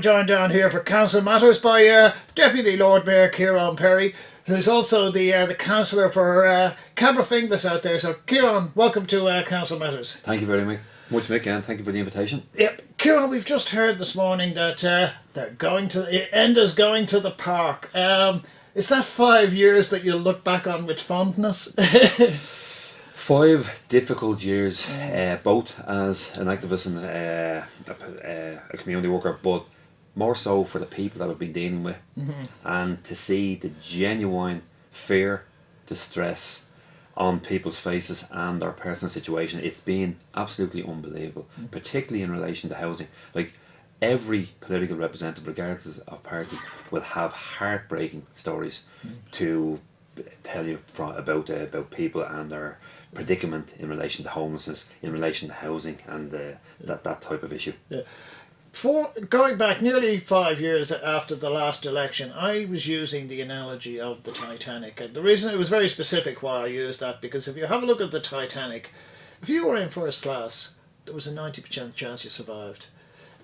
joined down here for Council Matters by Deputy Lord Mayor Ciaran Perry, who's also the councillor for Cllr Finglas out there. So, Ciaran, welcome to Council Matters. Thank you very much, Mick, and thank you for the invitation. Yep, Ciaran, we've just heard this morning that they're going to Enda's going to the park. Is that 5 years that you'll look back on with fondness? 5 difficult years, both as an activist and a community worker, but more so for the people that I've been dealing with, and to see the genuine fear, distress on people's faces and their personal situation. It's been absolutely unbelievable, particularly in relation to housing. Like, every political representative, regardless of party, will have heartbreaking stories to tell you about people and their predicament in relation to homelessness, in relation to housing, and that type of issue. Yeah. For going back nearly 5 years after the last election, I was using the analogy of the Titanic, and the reason it was very specific why I used that, because if you have a look at the Titanic, if you were in first class, there was a 90% chance you survived.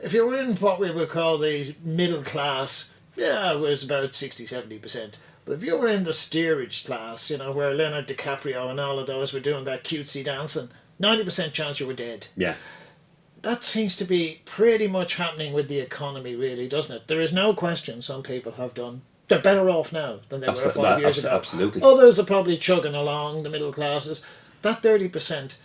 If you were in what we would call the middle class, yeah, it was about 60-70%. But if you were in the steerage class, you know, where Leonardo DiCaprio and all of those were doing that cutesy dancing, 90% chance you were dead. Yeah. That seems to be pretty much happening with the economy, really, doesn't it? There is no question some people have done. They're better off now than they were 5 years ago. Absolutely. Others are probably chugging along, the middle classes. That 30%,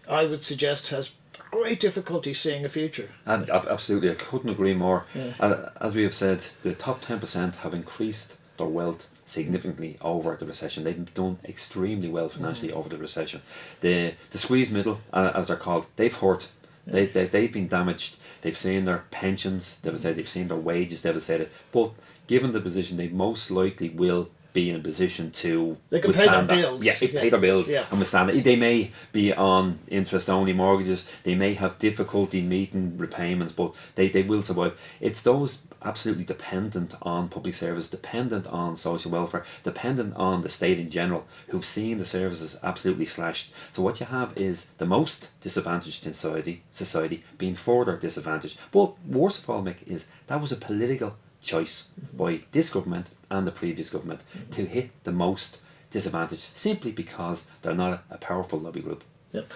I would suggest, has great difficulty seeing a future. And absolutely, I couldn't agree more. Yeah. As we have said, the top 10% have increased their wealth significantly over the recession. They've done extremely well financially over the recession. The squeezed middle, as they're called, they've hurt. They've been damaged. They've seen their pensions devastated. They've seen their wages devastated. But given the position, they most likely will be in a position to they can pay their bills. Yeah, pay their bills and withstand it. They may be on interest-only mortgages. They may have difficulty meeting repayments, but they will survive. It's those absolutely dependent on public service, dependent on social welfare, dependent on the state in general, who've seen the services absolutely slashed. So what you have is the most disadvantaged in society being further disadvantaged. But worst of all, Mick, is that was a political choice by this government and the previous government to hit the most disadvantaged, simply because they're not a powerful lobby group. Yep.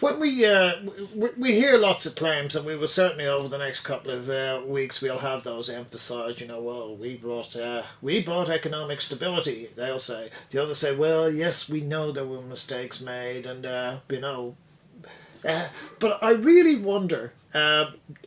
When we hear lots of claims, and we will certainly over the next couple of weeks we'll have those emphasised. You know, well, we brought economic stability. They'll say. The others say, well, yes, we know there were mistakes made, and you know, but I really wonder.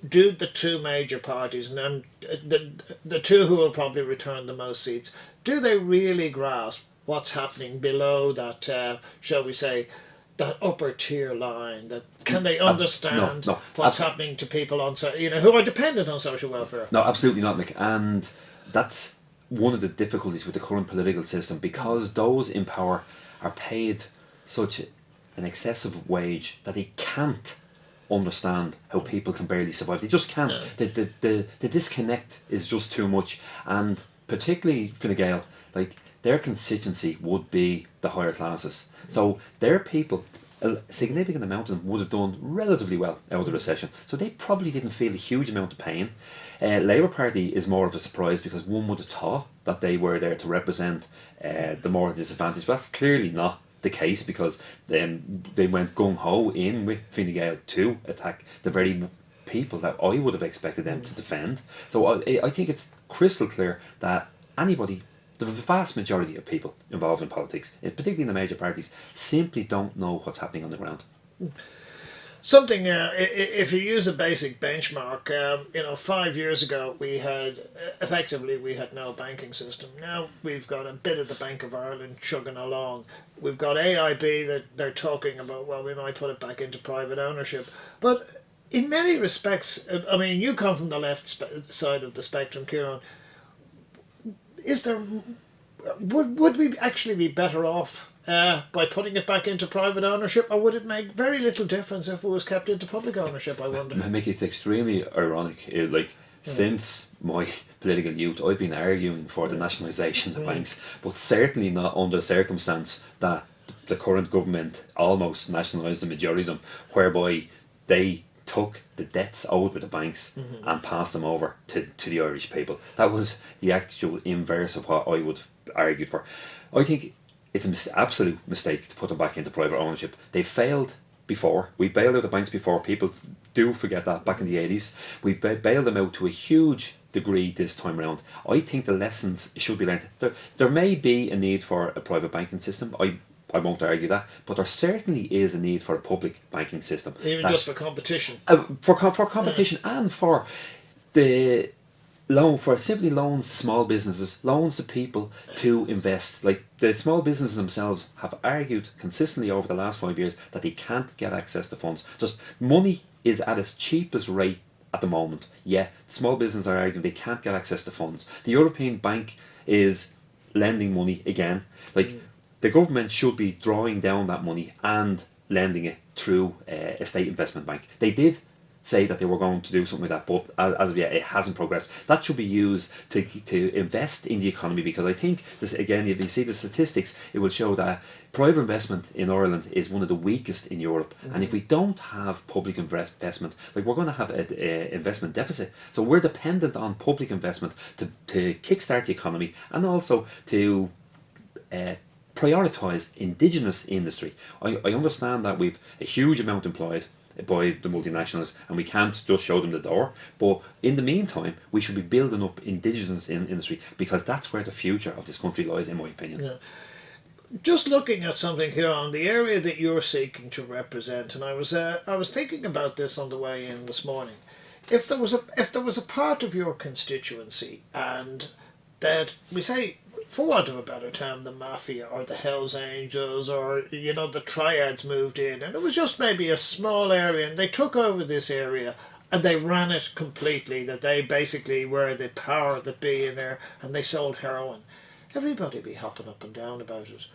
Do the two major parties, and the two who will probably return the most seats, do they really grasp what's happening below that, shall we say, that upper tier line? That can they understand what's happening to people on, who are dependent on social welfare? No, absolutely not, Mick. And that's one of the difficulties with the current political system, because those in power are paid such an excessive wage that they can't understand how people can barely survive. They just can't. No. The disconnect is just too much, and particularly Fine Gael, like, their constituency would be the higher classes. So their people, a significant amount of them would have done relatively well out of the recession. So they probably didn't feel a huge amount of pain. Labour Party is more of a surprise, because one would have thought that they were there to represent the more disadvantaged. But that's clearly not the case, because they went gung-ho in with Fine Gael to attack the very people that I would have expected them to defend. So I think it's crystal clear that anybody, the vast majority of people involved in politics, particularly in the major parties, simply don't know what's happening on the ground. Something, if you use a basic benchmark, 5 years ago we had no banking system. Now we've got a bit of the Bank of Ireland chugging along. We've got AIB that they're talking about, well, we might put it back into private ownership. But in many respects, I mean, you come from the left side of the spectrum, Ciaran. Would we actually be better off by putting it back into private ownership, or would it make very little difference if it was kept into public ownership, I wonder? Mick, it's extremely ironic. Since my political youth, I've been arguing for the nationalisation of banks, but certainly not under the circumstance that the current government almost nationalised the majority of them, whereby they took the debts owed with the banks and passed them over to the Irish people. That was the actual inverse of what I would have argued for. I think it's an absolute mistake to put them back into private ownership. They failed before. We bailed out the banks before. People do forget that back in the 80s. We bailed them out to a huge degree this time around. I think the lessons should be learned. There may be a need for a private banking system. I won't argue that, but there certainly is a need for a public banking system. Even just for competition. For competition and for the for simply loans to small businesses, loans to people to invest. Like the small businesses themselves have argued consistently over the last 5 years that they can't get access to funds. Just money is at its cheapest rate at the moment. Yeah, small businesses are arguing they can't get access to funds. The European Bank is lending money again. Like the government should be drawing down that money and lending it through a state investment bank. They did say that they were going to do something like that, but as of yet it hasn't progressed. That should be used to invest in the economy, because I think this, again, if you see the statistics, it will show that private investment in Ireland is one of the weakest in Europe. And if we don't have public investment, like, we're going to have an investment deficit. So we're dependent on public investment to kickstart the economy, and also to prioritise indigenous industry. I understand that we've a huge amount employed by the multinationals and we can't just show them the door, but in the meantime we should be building up indigenous industry, because that's where the future of this country lies, in my opinion. Yeah. Just looking at something here on the area that you're seeking to represent, and I was thinking about this on the way in this morning. If there was a part of your constituency, and that we say, for want of a better term, the mafia or the Hells Angels or the triads moved in, and it was just maybe a small area, and they took over this area and they ran it completely, that they basically were the power that be in there, and they sold heroin, everybody be hopping up and down about it.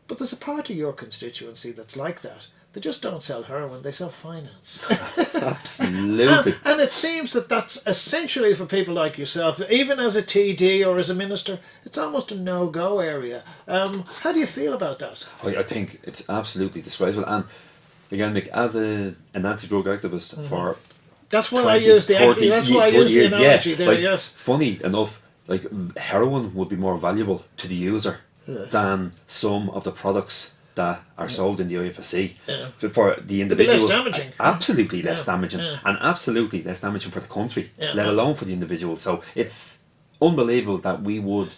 But there's a part of your constituency that's like that. They just don't sell heroin, they sell finance. Absolutely. And it seems that that's essentially, for people like yourself, even as a TD or as a minister, it's almost a no-go area. How do you feel about that? I think it's absolutely disgraceful. And again, Mick, as an anti-drug activist for that's why 20, I use the 30, that's why I 30 use the years, analogy yeah, there. like, Yes. Funny enough, like, heroin would be more valuable to the user than some of the products that are sold in the IFSC. For the individual, less damaging. Absolutely less damaging, and absolutely less damaging for the country, let alone for the individual. So it's unbelievable that we would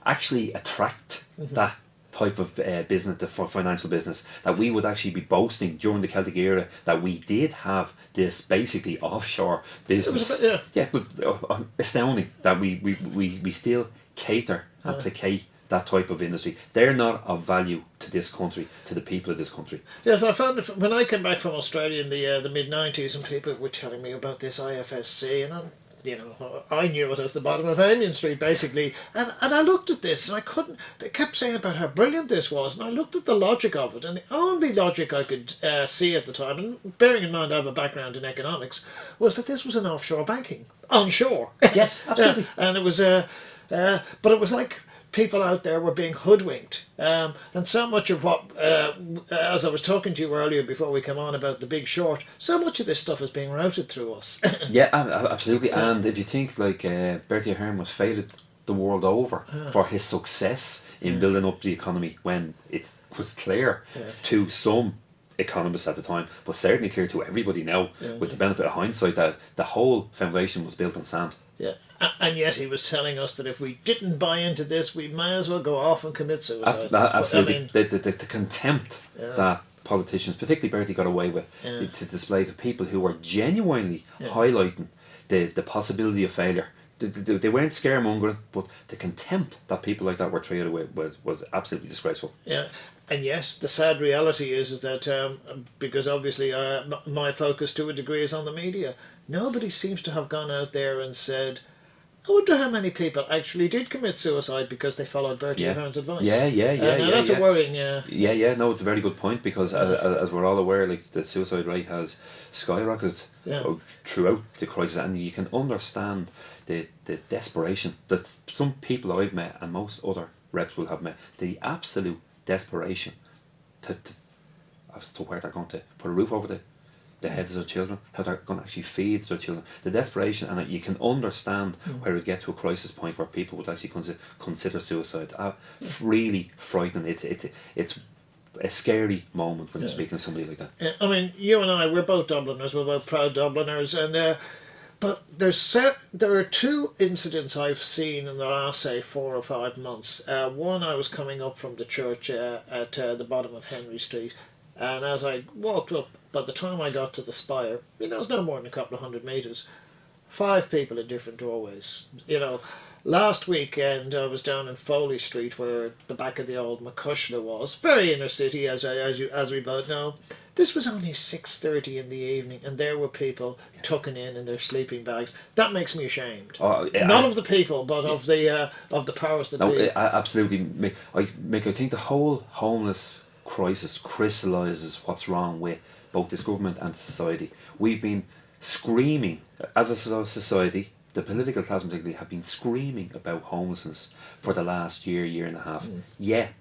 actually attract that type of business, for financial business, that we would actually be boasting during the Celtic era that we did have this basically offshore business. But astounding that we still cater and placate that type of industry. They're not of value to this country, to the people of this country. Yes, I found it when I came back from Australia in the mid-90s, and people were telling me about this IFSC, and I knew it as the bottom of Amiens Street, basically, and I looked at this, and I couldn't. They kept saying about how brilliant this was, and I looked at the logic of it, and the only logic I could see at the time, and bearing in mind I have a background in economics, was that this was an offshore banking, onshore. Yes, absolutely. And it was but it was like people out there were being hoodwinked, and so much of what, as I was talking to you earlier before we came on about The Big Short, so much of this stuff is being routed through us. Yeah, absolutely. And if you think, like, Bertie Ahern was feted the world over for his success in building up the economy, when it was clear to some economists at the time, but certainly clear to everybody now, with the benefit of hindsight, that the whole foundation was built on sand. Yeah, and yet he was telling us that if we didn't buy into this, we may as well go off and commit suicide. Absolutely. The contempt that politicians, particularly Bertie, got away with to display to people who were genuinely highlighting the possibility of failure. They weren't scaremongering, but the contempt that people like that were treated with was absolutely disgraceful. Yeah. And yes, the sad reality is that because obviously my focus to a degree is on the media, nobody seems to have gone out there and said, I wonder how many people actually did commit suicide because they followed Bertie Ahern's advice. That's a worrying. No, it's a very good point, because as we're all aware, like, the suicide rate has skyrocketed throughout the crisis, and you can understand the desperation that some people I've met, and most other reps will have met, the absolute desperation to as to where they're going to put a roof over the heads of their children, how they're going to actually feed their children. The desperation, and you can understand where it get to a crisis point where people would actually consider suicide. Really frightening. It's a scary moment when you're speaking to somebody like that. I mean, you and I, we're both Dubliners, we're both proud Dubliners, and but there are two incidents I've seen in the last, say, 4 or 5 months. One, I was coming up from the church at the bottom of Henry Street, and as I walked up, by the time I got to the spire, it's no more than a couple of 100 metres, 5 people in different doorways. Last weekend I was down in Foley Street, where the back of the old McCushla was, very inner city, as we both know. This was only 6:30 in the evening, and there were people tucking in their sleeping bags. That makes me ashamed. Not of the people, but of the powers that be. Absolutely. I think the whole homeless crisis crystallises what's wrong with both this government and society. We've been screaming as a society. The political class particularly have been screaming about homelessness for the last year and a half. Yet,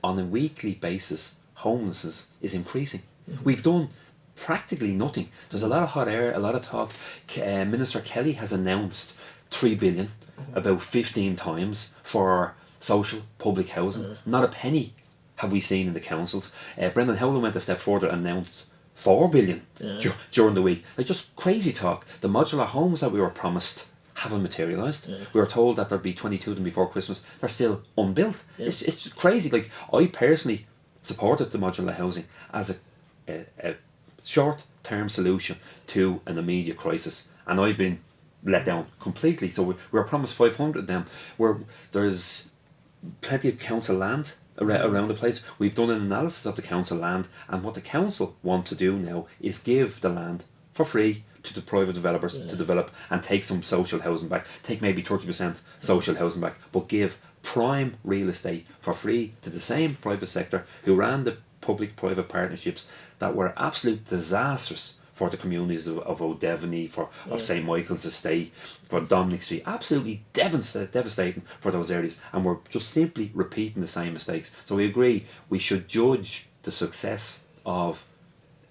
on a weekly basis, homelessness is increasing. We've done practically nothing. There's a lot of hot air, a lot of talk. Minister Kelly has announced 3 billion, about 15 times, for social public housing. Not a penny have we seen in the councils. Brendan Howlin went a step further and announced 4 billion during the week. Like, just crazy talk. The modular homes that we were promised haven't materialised. We were told that there'd be 22 of them before Christmas. They're still unbuilt. It's crazy. Like, I personally supported the modular housing as a short-term solution to an immediate crisis, and I've been let down completely. So we were promised 500 of them, where there's plenty of council land around the place. We've done an analysis of the council land, and what the council want to do now is give the land for free to the private developers to develop and take some social housing back, take maybe 30% social housing back, but give prime real estate for free to the same private sector who ran the public-private partnerships that were absolute disasters for the communities of O'Devany, of St Michael's Estate, for Dominic Street. Absolutely devastating for those areas, and we're just simply repeating the same mistakes. So we agree we should judge the success of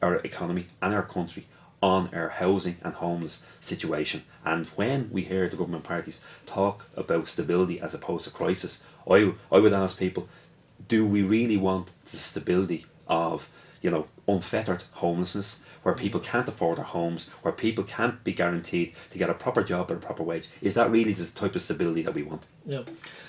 our economy and our country on our housing and homeless situation. And when we hear the government parties talk about stability as opposed to crisis, I would ask people, do we really want the stability of unfettered homelessness, where people can't afford their homes, where people can't be guaranteed to get a proper job at a proper wage? Is that really the type of stability that we want? Yeah.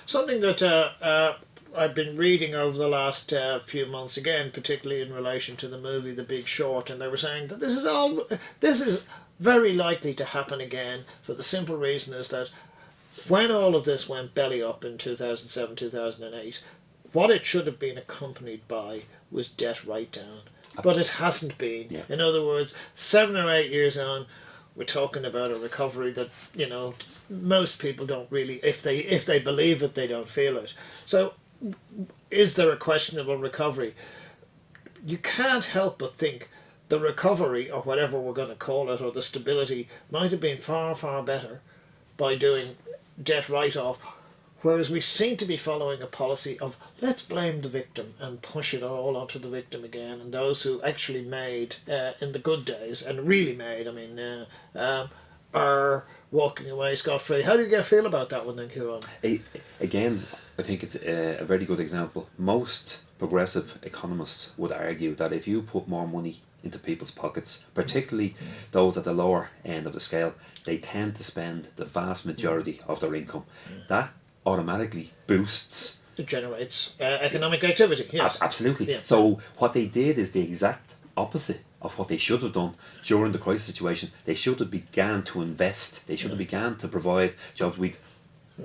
Something that I've been reading over the last few months, again, particularly in relation to the movie The Big Short, and they were saying that this is very likely to happen again, for the simple reason is that when all of this went belly up in 2007, 2008, what it should have been accompanied by was debt write-down. But it hasn't been. Yeah. In other words, 7 or 8 years on, we're talking about a recovery that, most people don't really, if they believe it, they don't feel it. So, is there a questionable recovery? You can't help but think the recovery, or whatever we're going to call it, or the stability, might have been far, far better by doing debt write-off. Whereas we seem to be following a policy of let's blame the victim and push it all onto the victim again, and those who actually made in the good days, and really made, are walking away scot-free. How do you feel about that one then, Ciaran? Again, I think it's a very good example. Most progressive economists would argue that if you put more money into people's pockets, particularly those at the lower end of the scale, they tend to spend the vast majority of their income. That automatically boosts. It generates economic activity, yes. Absolutely. Yeah. So what they did is the exact opposite of what they should have done during the crisis situation. They should have began to invest. They should have began to provide jobs. With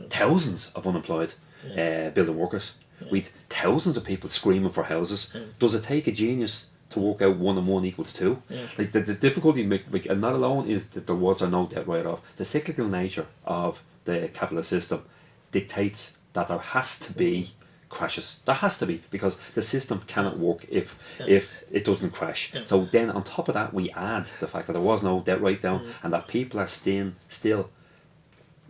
thousands of unemployed building workers. With thousands of people screaming for houses. Does it take a genius to work out 1 and 1 equals 2? Like the difficulty, and not alone is that there was or no debt write-off. The cyclical nature of the capitalist system dictates that there has to be crashes. There has to be, because the system cannot work if it doesn't crash. So then on top of that, we add the fact that there was no debt write-down and that people are still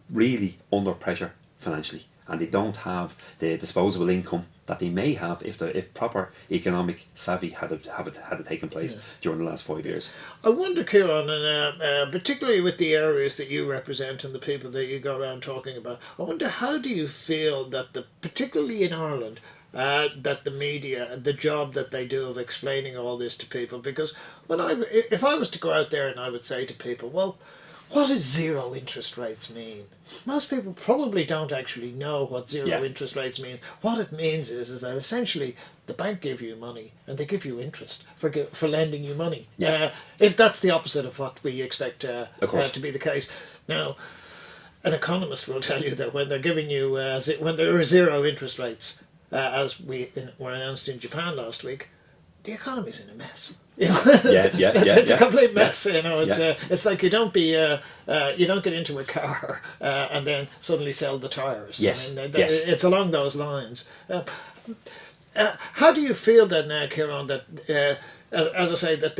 really under pressure financially, and they don't have the disposable income that they may have if proper economic savvy had taken place during the last 5 years. I wonder, Ciaran, and particularly with the areas that you represent and the people that you go around talking about, I wonder how do you feel that particularly in Ireland, that the media, the job that they do of explaining all this to people, because if I was to go out there and I would say to people, well, what does zero interest rates mean? Most people probably don't actually know what zero interest rates mean. What it means is that essentially the bank give you money and they give you interest for lending you money. If that's the opposite of what we expect to be the case. Now, an economist will tell you that when they're giving you when there are zero interest rates, as were announced in Japan last week, the economy's in a mess. It's a complete mess. It's like you don't get into a car and then suddenly sell the tires. It's along those lines. How do you feel then, Ciaran, that as I say, that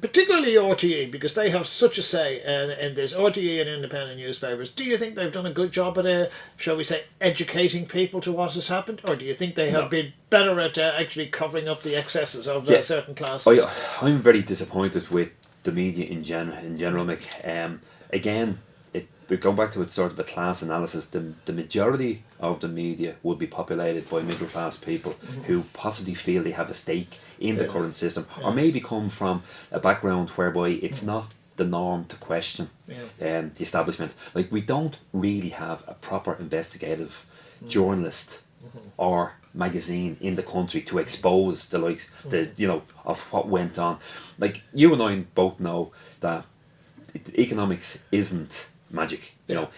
particularly RTE, because they have such a say in this, RTE and independent newspapers, do you think they've done a good job at, shall we say, educating people to what has happened? Or do you think they have been better at actually covering up the excesses of certain classes? I'm very disappointed with the media in general, Mick. Again, we're going back to a sort of a class analysis. The majority of the media would be populated by middle class people who possibly feel they have a stake in the current system, or maybe come from a background whereby it's not the norm to question the establishment. Like, we don't really have a proper investigative journalist or magazine in the country to expose the likes of what went on. Like, you and I both know that economics isn't magic.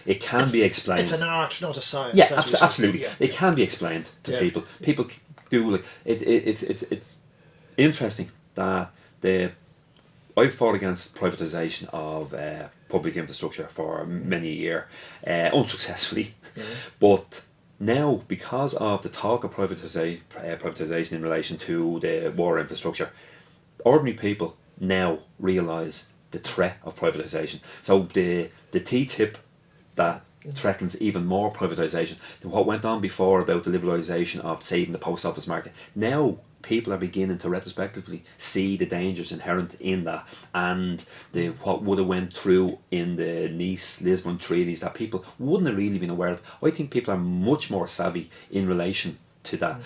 It can be explained. It's an art, not a science. Yeah, absolutely. It can be explained to people. People do like it. It's interesting that I've fought against privatisation of public infrastructure for many a year, unsuccessfully. But now, because of the talk of privatisation in relation to the water infrastructure, ordinary people now realise the threat of privatisation. So the TTIP that threatens even more privatisation than what went on before about the liberalisation of, say, in the post office market. Now people are beginning to retrospectively see the dangers inherent in that, and what would have went through in the Nice-Lisbon treaties that people wouldn't have really been aware of. I think people are much more savvy in relation to that,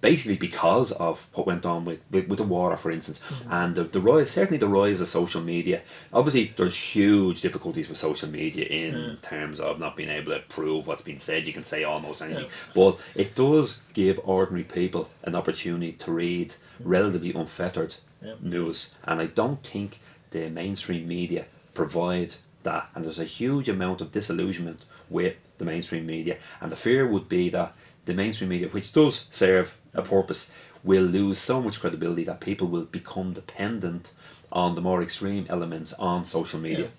basically because of what went on with the water, for instance, and the rise of social media. Obviously, there's huge difficulties with social media in terms of not being able to prove what's been said. You can say almost anything, but it does give ordinary people an opportunity to read relatively unfettered news, and I don't think the mainstream media provide that, and there's a huge amount of disillusionment with the mainstream media, and the fear would be that the mainstream media, which does serve a purpose, will lose so much credibility that people will become dependent on the more extreme elements on social media.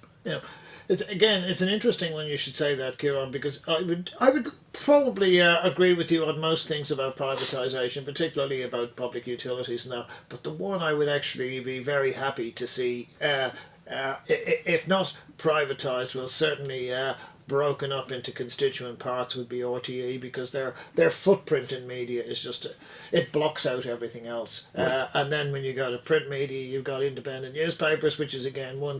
It's an interesting one. You should say that, Ciaran, because I would probably agree with you on most things about privatisation, particularly about public utilities now. But the one I would actually be very happy to see, if not privatised, will certainly broken up into constituent parts, would be RTE, because their footprint in media is just it blocks out everything else. And then when you go to print media, you've got independent newspapers, which is again one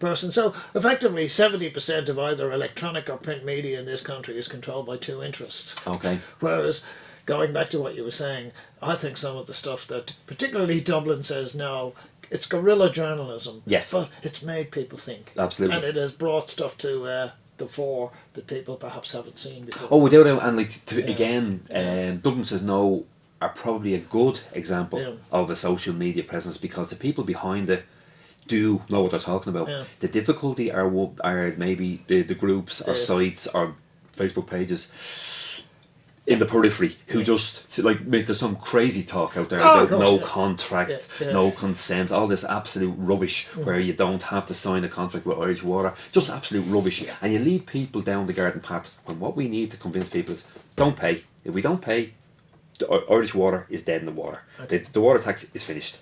person. So effectively 70% of either electronic or print media in this country is controlled by two interests. Okay. Whereas, going back to what you were saying, I think some of the stuff that particularly Dublin says now, it's guerrilla journalism. Yes. But it's made people think. Absolutely. And it has brought stuff to the fore that people perhaps haven't seen before. Oh, without doubt, and again, Dublin Says No are probably a good example of a social media presence, because the people behind it do know what they're talking about. The difficulty are maybe the groups or sites or Facebook pages in the periphery who just there's some crazy talk out there about no contract, no consent, all this absolute rubbish where you don't have to sign a contract with Irish Water, just absolute rubbish, and you lead people down the garden path when what we need to convince people is don't pay. If we don't pay, the Irish Water is dead in the water. The water tax is finished.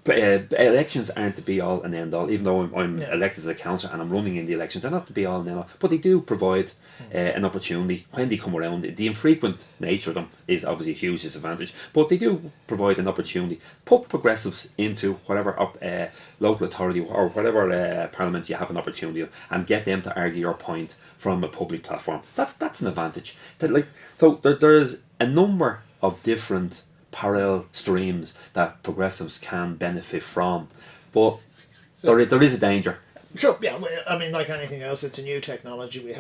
Elections aren't the be all and end all. Even though I'm elected as a councillor and I'm running in the elections, they're not the be all and end all. But they do provide an opportunity when they come around. The infrequent nature of them is obviously a huge disadvantage, but they do provide an opportunity. Put progressives into whatever local authority or whatever parliament you have an opportunity of, and get them to argue your point from a public platform. That's an advantage. So there's a number of different parallel streams that progressives can benefit from, but there is a danger. Sure, yeah. I mean, like anything else, it's a new technology. We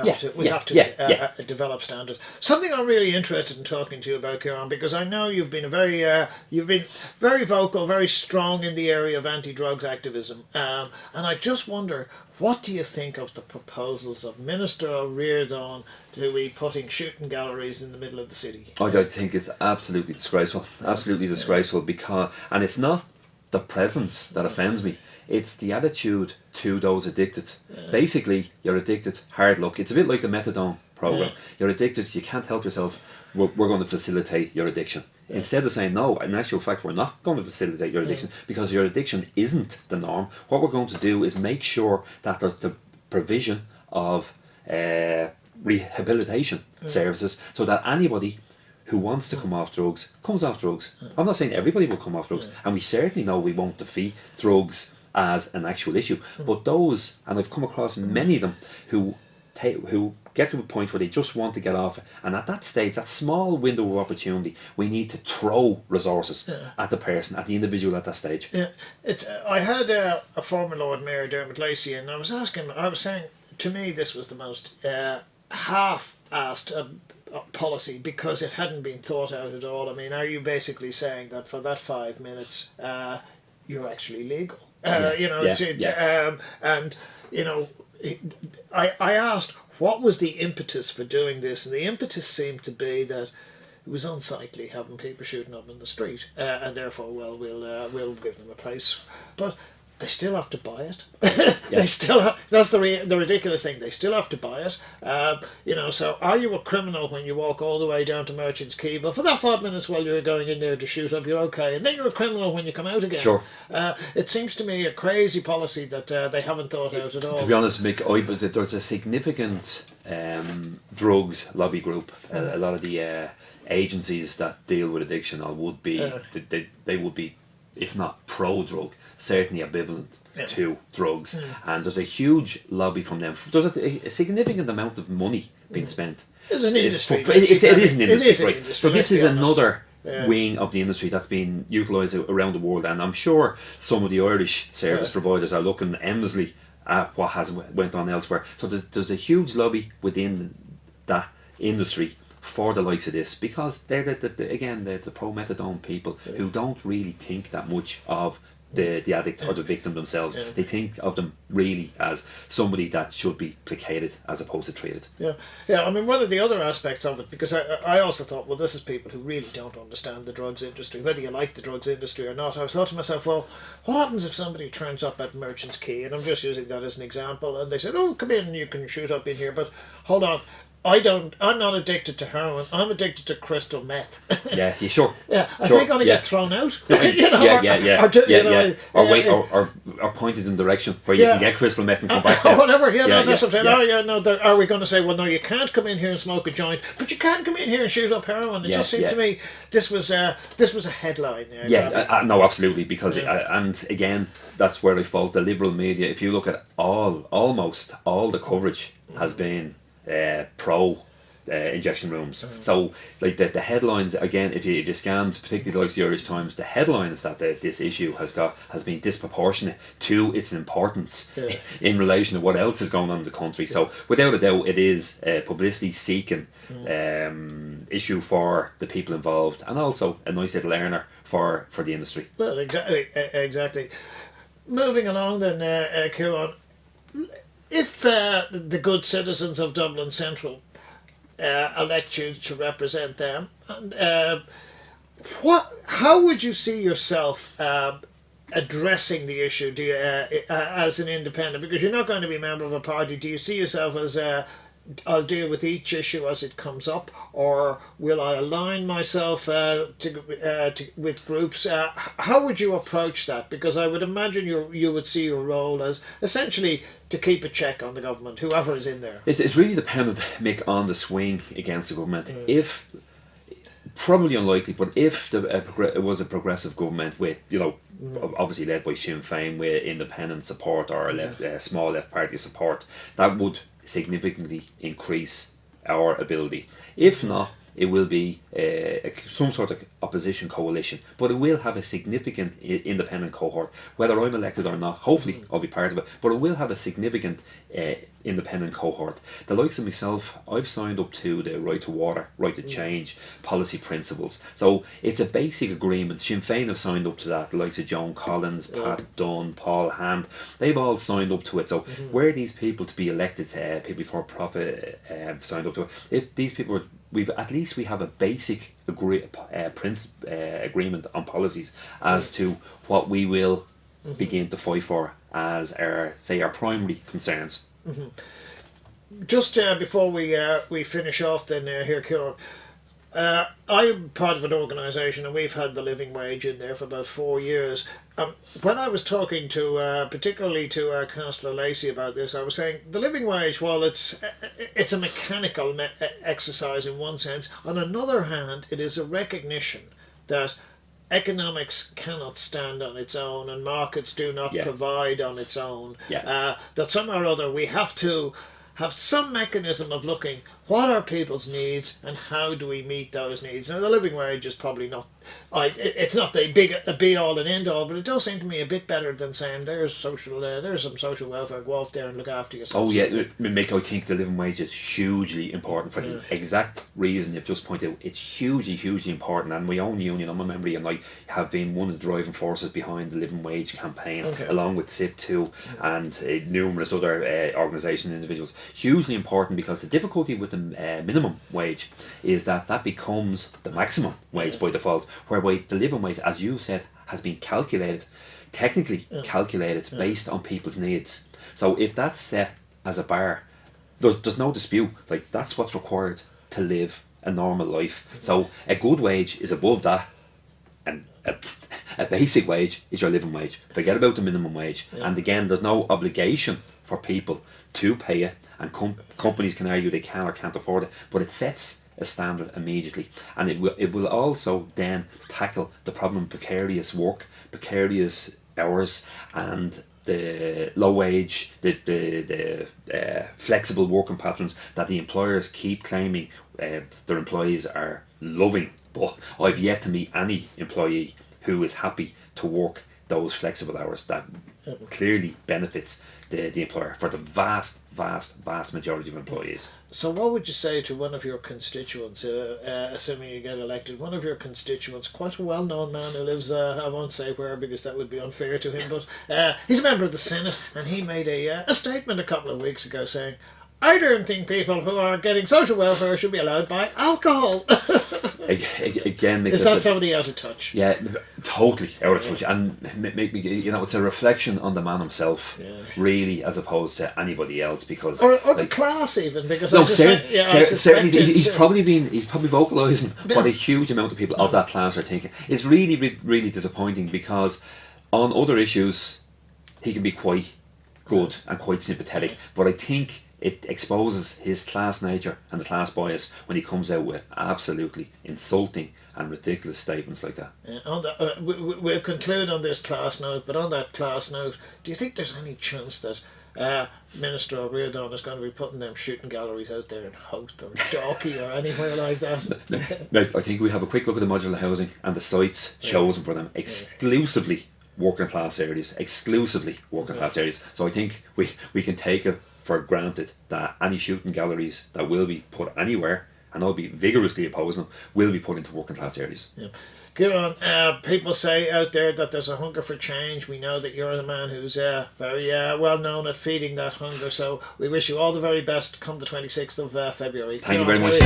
have to develop standards. Something I'm really interested in talking to you about, Ciaran, because I know you've been very vocal, very strong in the area of anti-drugs activism, and I just wonder, what do you think of the proposals of Minister O'Riordan to be putting shooting galleries in the middle of the city? I think it's absolutely disgraceful. Absolutely disgraceful, because, and it's not the presence that offends me, it's the attitude to those addicted. Basically, you're addicted, hard luck. It's a bit like the methadone program. You're addicted, you can't help yourself, we're going to facilitate your addiction. Instead of saying, no, in actual fact, we're not going to facilitate your addiction because your addiction isn't the norm. What we're going to do is make sure that there's the provision of rehabilitation services, so that anybody who wants to come off drugs comes off drugs. I'm not saying everybody will come off drugs, and we certainly know we won't defeat drugs as an actual issue, but those, and I've come across many of them who get to a point where they just want to get off, and at that stage, that small window of opportunity, we need to throw resources at the person, at the individual at that stage. Yeah, I had a former Lord Mayor, Dermot Lacey, and I was saying, to me, this was the most half-assed policy, because it hadn't been thought out at all. I mean, are you basically saying that for that 5 minutes, you're actually legal? And I asked, what was the impetus for doing this? And the impetus seemed to be that it was unsightly having people shooting up in the street, and therefore, well, we'll give them a place. But they still have to buy it. They still have, that's the ridiculous thing. They still have to buy it. So are you a criminal when you walk all the way down to Merchants Quay? But for that 5 minutes while you're going in there to shoot up, you're okay. And then you're a criminal when you come out again. Sure. It seems to me a crazy policy that they haven't thought out at all. To be honest, Mick, there's a significant drugs lobby group. A lot of the agencies that deal with addiction would be, they would be, if not pro-drug, certainly ambivalent to drugs. And there's a huge lobby from them. There's a significant amount of money being spent. It's an industry. It is an industry, right? Industry, so this is another Yeah. wing of the industry that's been utilised around the world, and I'm sure some of the Irish service providers are looking emsly at what has went on elsewhere. So there's a huge lobby within that industry for the likes of this, because they're the pro-methadone people who don't really think that much of the addict or the victim themselves. They think of them really as somebody that should be placated as opposed to treated. I mean, one of the other aspects of it, because I also thought, well, this is people who really don't understand the drugs industry, whether you like the drugs industry or not. I thought to myself, well, what happens if somebody turns up at Merchants Quay, and I'm just using that as an example, and they said, oh, come in, you can shoot up in here, but hold on, I'm not addicted to heroin. I'm addicted to crystal meth. Yeah, you sure? Yeah, are they going to get thrown out? Or pointed in the direction where you can get crystal meth and come back there. Whatever. That's what I'm saying. Are we going to say, well, no, you can't come in here and smoke a joint, but you can come in here and shoot up heroin? It just seemed to me this was a headline. No, absolutely, because and again, that's where I fault the liberal media. If you look at almost all the coverage has been pro injection rooms. So like the headlines, again, if you scanned particularly like the Irish Times, the headlines that this issue has been disproportionate to its importance in relation to what else is going on in the country. So without a doubt, it is a publicity seeking issue for the people involved, and also a nice little earner for the industry. Well, exactly. Moving along then, Ciaran, if the good citizens of Dublin Central elect you to represent them, how would you see yourself addressing the issue? Do you, as an independent, because you're not going to be a member of a party, do you see yourself as I'll deal with each issue as it comes up, or will I align myself with groups? How would you approach that? Because I would imagine you would see your role as essentially to keep a check on the government, whoever is in there. It's really dependent, Mick, on the swing against the government. If probably unlikely, but if it was a progressive government with, obviously led by Sinn Féin with independent support or small left party support, that would significantly increase our ability. If not, it will be some sort of opposition coalition, but it will have a significant independent cohort. Whether I'm elected or not, hopefully I'll be part of it, but it will have a significant independent cohort. The likes of myself, I've signed up to the Right to Water, Right to Change policy principles. So it's a basic agreement. Sinn Féin have signed up to that. The likes of Joan Collins, Pat Dunn, Paul Hand, they've all signed up to it. So were these people to be elected, people before profit signed up to it, if these people were, we have a basic agreement on policies as to what we will begin to fight for as our primary concerns. Just before we finish off then here, Ciaran, I'm part of an organisation and we've had the living wage in there for about 4 years. When I was talking to particularly to Councillor Lacey about this, I was saying the living wage, while it's a mechanical exercise in one sense, on another hand it is a recognition that economics cannot stand on its own and markets do not provide on its own. That somehow or other we have to have some mechanism of looking what are people's needs and how do we meet those needs. Now the living wage is probably not, it's not the be all and end all, but it does seem to me a bit better than saying there's some social welfare, go off there and look after yourself. Oh yeah, Mick, I think the living wage is hugely important for the exact reason you've just pointed out. It's hugely important, and my own union, I'm a member, and I have been one of the driving forces behind the living wage campaign, along with SIP2 and numerous other organisations and individuals. Hugely important, because the difficulty with the minimum wage is that becomes the maximum wage by default, whereby the living wage, as you said, has been technically calculated based on people's needs. So if that's set as a bar, there's no dispute, like that's what's required to live a normal life. So a good wage is above that, and a basic wage is your living wage. Forget about the minimum wage. And again, there's no obligation for people to pay it, and companies can argue they can or can't afford it, but it sets a standard immediately, and it will also then tackle the problem of precarious work, precarious hours, and the low wage, the flexible working patterns that the employers keep claiming their employees are loving. But I've yet to meet any employee who is happy to work those flexible hours. That clearly benefits the employer for the vast majority of employees. So what would you say to one of your constituents, assuming you get elected, one of your constituents, quite a well-known man who lives, I won't say where because that would be unfair to him, but he's a member of the Senate, and he made a statement a couple of weeks ago saying, I don't think people who are getting social welfare should be allowed to buy alcohol. Again, is that somebody out of touch? Yeah, totally out of touch, and make me, it's a reflection on the man himself, really, as opposed to anybody else. Because or the class even, because certainly he's probably vocalising what a huge amount of people of that class are thinking. It's really disappointing, because on other issues he can be quite good and quite sympathetic, but I think it exposes his class nature and the class bias when he comes out with absolutely insulting and ridiculous statements like that. We'll conclude on this class note, but on that class note, do you think there's any chance that Minister O'Riordan is going to be putting them shooting galleries out there in Howth or Dalkey or anywhere like that? I think we have a quick look at the modular housing and the sites chosen for them, exclusively working class areas, So I think we can take it for granted that any shooting galleries that will be put anywhere, and I'll be vigorously opposing them, will be put into working class areas. Ciaran, people say out there that there's a hunger for change. We know that you're the man who's very well known at feeding that hunger, so we wish you all the very best come the 26th of February. Thank you very much.